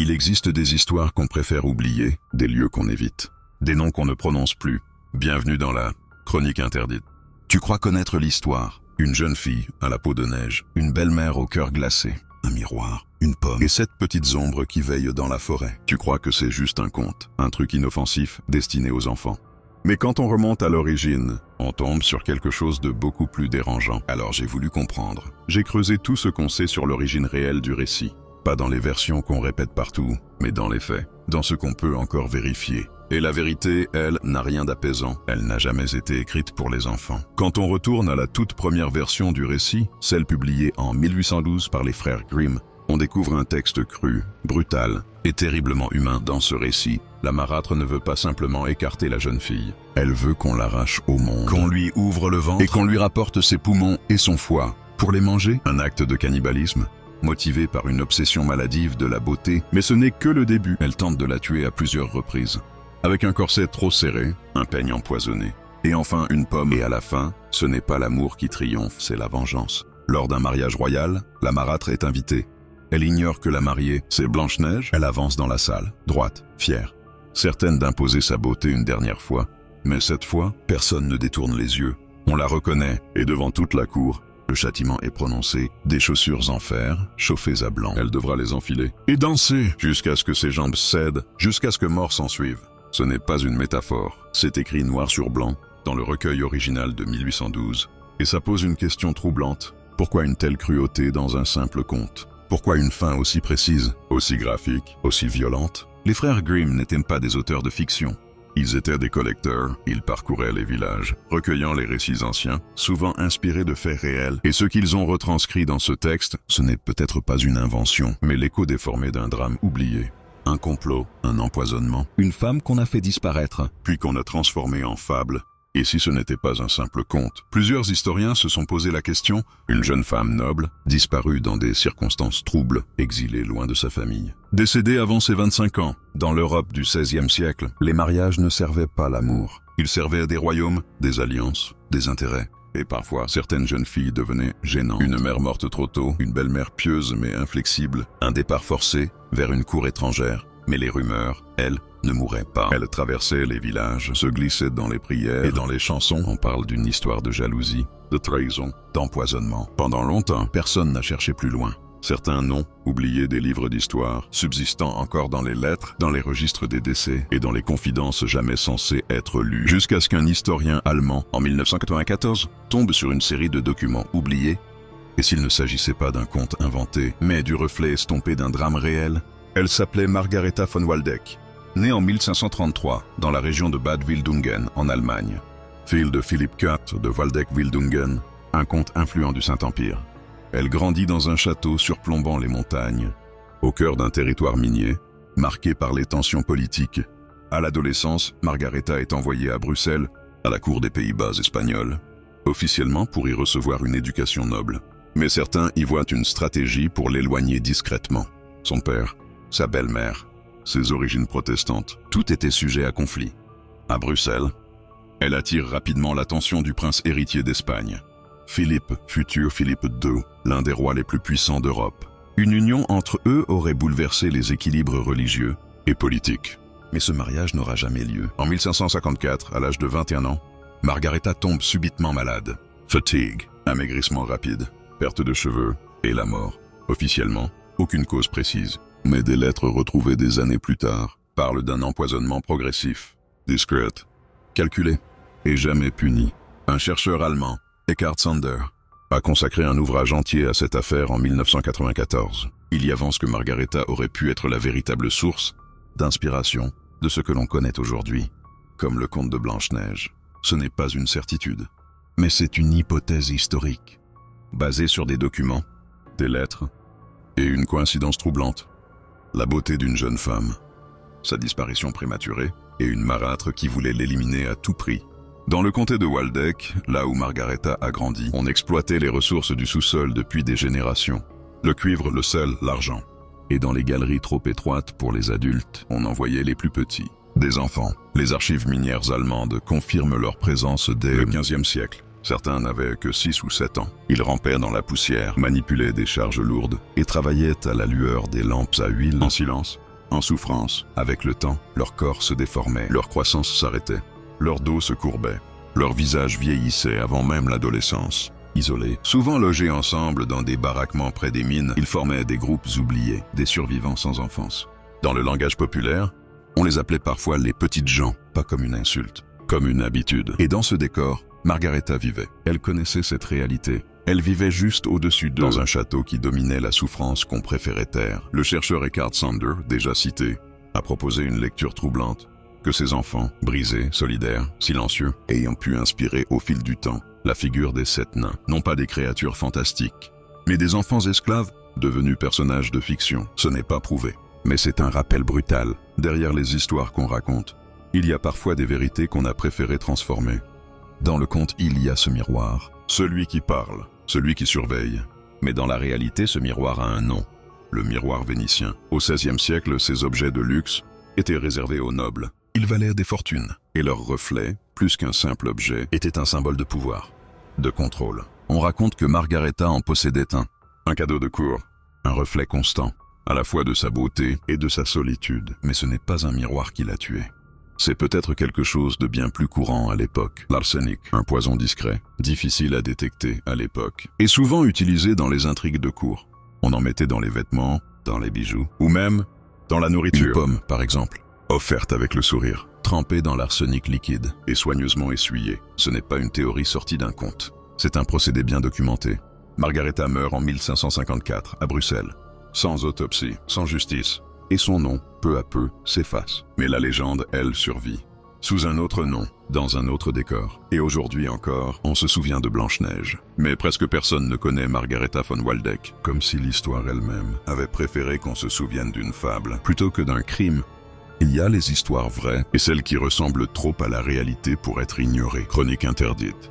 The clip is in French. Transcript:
Il existe des histoires qu'on préfère oublier, des lieux qu'on évite, des noms qu'on ne prononce plus. Bienvenue dans la chronique interdite. Tu crois connaître l'histoire. Une jeune fille à la peau de neige, une belle-mère au cœur glacé, un miroir, une pomme et 7 petites ombres qui veillent dans la forêt. Tu crois que c'est juste un conte, un truc inoffensif destiné aux enfants. Mais quand on remonte à l'origine, on tombe sur quelque chose de beaucoup plus dérangeant. Alors j'ai voulu comprendre. J'ai creusé tout ce qu'on sait sur l'origine réelle du récit. Pas dans les versions qu'on répète partout, mais dans les faits, dans ce qu'on peut encore vérifier. Et la vérité, elle, n'a rien d'apaisant. Elle n'a jamais été écrite pour les enfants. Quand on retourne à la toute première version du récit, celle publiée en 1812 par les frères Grimm, on découvre un texte cru, brutal et terriblement humain. Dans ce récit, la marâtre ne veut pas simplement écarter la jeune fille. Elle veut qu'on l'arrache au monde, qu'on lui ouvre le ventre et qu'on lui rapporte ses poumons et son foie. Pour les manger, un acte de cannibalisme, motivé par une obsession maladive de la beauté. Mais ce n'est que le début. Elle tente de la tuer à plusieurs reprises. Avec un corset trop serré, un peigne empoisonné, et enfin une pomme. Et à la fin, ce n'est pas l'amour qui triomphe, c'est la vengeance. Lors d'un mariage royal, la marâtre est invitée. Elle ignore que la mariée, c'est Blanche-Neige. Elle avance dans la salle, droite, fière, certaine d'imposer sa beauté une dernière fois. Mais cette fois, personne ne détourne les yeux. On la reconnaît, et devant toute la cour, le châtiment est prononcé. Des chaussures en fer, chauffées à blanc. Elle devra les enfiler et danser jusqu'à ce que ses jambes cèdent, jusqu'à ce que mort s'ensuive. Ce n'est pas une métaphore, c'est écrit noir sur blanc dans le recueil original de 1812. Et ça pose une question troublante. Pourquoi une telle cruauté dans un simple conte? Pourquoi une fin aussi précise, aussi graphique, aussi violente? Les frères Grimm n'étaient pas des auteurs de fiction. Ils étaient des collecteurs, ils parcouraient les villages, recueillant les récits anciens, souvent inspirés de faits réels. Et ce qu'ils ont retranscrit dans ce texte, ce n'est peut-être pas une invention, mais l'écho déformé d'un drame oublié. Un complot, un empoisonnement, une femme qu'on a fait disparaître, puis qu'on a transformée en fable. Et si ce n'était pas un simple conte? Plusieurs historiens se sont posé la question, une jeune femme noble, disparue dans des circonstances troubles, exilée loin de sa famille. Décédée avant ses 25 ans, dans l'Europe du XVIe siècle, les mariages ne servaient pas l'amour. Ils servaient à des royaumes, des alliances, des intérêts. Et parfois, certaines jeunes filles devenaient gênantes. Une mère morte trop tôt, une belle-mère pieuse mais inflexible, un départ forcé vers une cour étrangère. Mais les rumeurs, elles, ne mouraient pas. Elles traversaient les villages, se glissaient dans les prières et dans les chansons. On parle d'une histoire de jalousie, de trahison, d'empoisonnement. Pendant longtemps, personne n'a cherché plus loin. Certains noms, oubliés des livres d'histoire, subsistant encore dans les lettres, dans les registres des décès et dans les confidences jamais censées être lues. Jusqu'à ce qu'un historien allemand, en 1994, tombe sur une série de documents oubliés. Et s'il ne s'agissait pas d'un conte inventé, mais du reflet estompé d'un drame réel, elle s'appelait Margaretha von Waldeck, née en 1533 dans la région de Bad Wildungen en Allemagne. Fille de Philippe IV de Waldeck-Wildungen, un comte influent du Saint-Empire. Elle grandit dans un château surplombant les montagnes, au cœur d'un territoire minier, marqué par les tensions politiques. À l'adolescence, Margaretha est envoyée à Bruxelles, à la cour des Pays-Bas espagnols, officiellement pour y recevoir une éducation noble. Mais certains y voient une stratégie pour l'éloigner discrètement. Son père, sa belle-mère, ses origines protestantes, tout était sujet à conflit. À Bruxelles, elle attire rapidement l'attention du prince héritier d'Espagne. Philippe, futur Philippe II, l'un des rois les plus puissants d'Europe. Une union entre eux aurait bouleversé les équilibres religieux et politiques. Mais ce mariage n'aura jamais lieu. En 1554, à l'âge de 21 ans, Margaretha tombe subitement malade. Fatigue, amaigrissement rapide, perte de cheveux et la mort. Officiellement, aucune cause précise. Mais des lettres retrouvées des années plus tard parlent d'un empoisonnement progressif, discret, calculé et jamais puni. Un chercheur allemand, Eckhard Sander, a consacré un ouvrage entier à cette affaire en 1994. Il y avance que Margaretha aurait pu être la véritable source d'inspiration de ce que l'on connaît aujourd'hui, comme le conte de Blanche-Neige. Ce n'est pas une certitude, mais c'est une hypothèse historique, basée sur des documents, des lettres et une coïncidence troublante. La beauté d'une jeune femme, sa disparition prématurée et une marâtre qui voulait l'éliminer à tout prix. Dans le comté de Waldeck, là où Margaretha a grandi, on exploitait les ressources du sous-sol depuis des générations. Le cuivre, le sel, l'argent. Et dans les galeries trop étroites pour les adultes, on envoyait les plus petits, des enfants. Les archives minières allemandes confirment leur présence dès le XVe siècle. Certains n'avaient que 6 ou 7 ans. Ils rampaient dans la poussière, manipulaient des charges lourdes et travaillaient à la lueur des lampes à huile en silence. en souffrance. Avec le temps, leur corps se déformait, leur croissance s'arrêtait, leur dos se courbait, leur visage vieillissait avant même l'adolescence. Isolés, souvent logés ensemble dans des baraquements près des mines, ils formaient des groupes oubliés, des survivants sans enfance. Dans le langage populaire, on les appelait parfois les petites gens, pas comme une insulte, comme une habitude. Et dans ce décor, Margaretha vivait. Elle connaissait cette réalité. Elle vivait juste au-dessus d'eux, dans un château qui dominait la souffrance qu'on préférait taire. Le chercheur Eckhard Sander, déjà cité, a proposé une lecture troublante que ces enfants, brisés, solidaires, silencieux, ayant pu inspirer au fil du temps la figure des 7 nains, non pas des créatures fantastiques, mais des enfants esclaves devenus personnages de fiction. Ce n'est pas prouvé, mais c'est un rappel brutal. Derrière les histoires qu'on raconte, il y a parfois des vérités qu'on a préféré transformer. Dans le conte, il y a ce miroir, celui qui parle, celui qui surveille. Mais dans la réalité, ce miroir a un nom, le miroir vénitien. Au XVIe siècle, ces objets de luxe étaient réservés aux nobles. Ils valaient des fortunes, et leur reflet, plus qu'un simple objet, était un symbole de pouvoir, de contrôle. On raconte que Margaretha en possédait un cadeau de cour, un reflet constant, à la fois de sa beauté et de sa solitude. Mais ce n'est pas un miroir qui l'a tué. C'est peut-être quelque chose de bien plus courant à l'époque. L'arsenic, un poison discret, difficile à détecter à l'époque, et souvent utilisé dans les intrigues de cour. On en mettait dans les vêtements, dans les bijoux, ou même dans la nourriture. Une pomme, par exemple, offerte avec le sourire, trempée dans l'arsenic liquide et soigneusement essuyée. Ce n'est pas une théorie sortie d'un conte. C'est un procédé bien documenté. Margaretha meurt en 1554 à Bruxelles, sans autopsie, sans justice, et son nom, peu à peu, s'efface. Mais la légende, elle, survit, sous un autre nom, dans un autre décor. Et aujourd'hui encore, on se souvient de Blanche-Neige. Mais presque personne ne connaît Margaretha von Waldeck, comme si l'histoire elle-même avait préféré qu'on se souvienne d'une fable plutôt que d'un crime. Il y a les histoires vraies et celles qui ressemblent trop à la réalité pour être ignorées. Chronique interdite.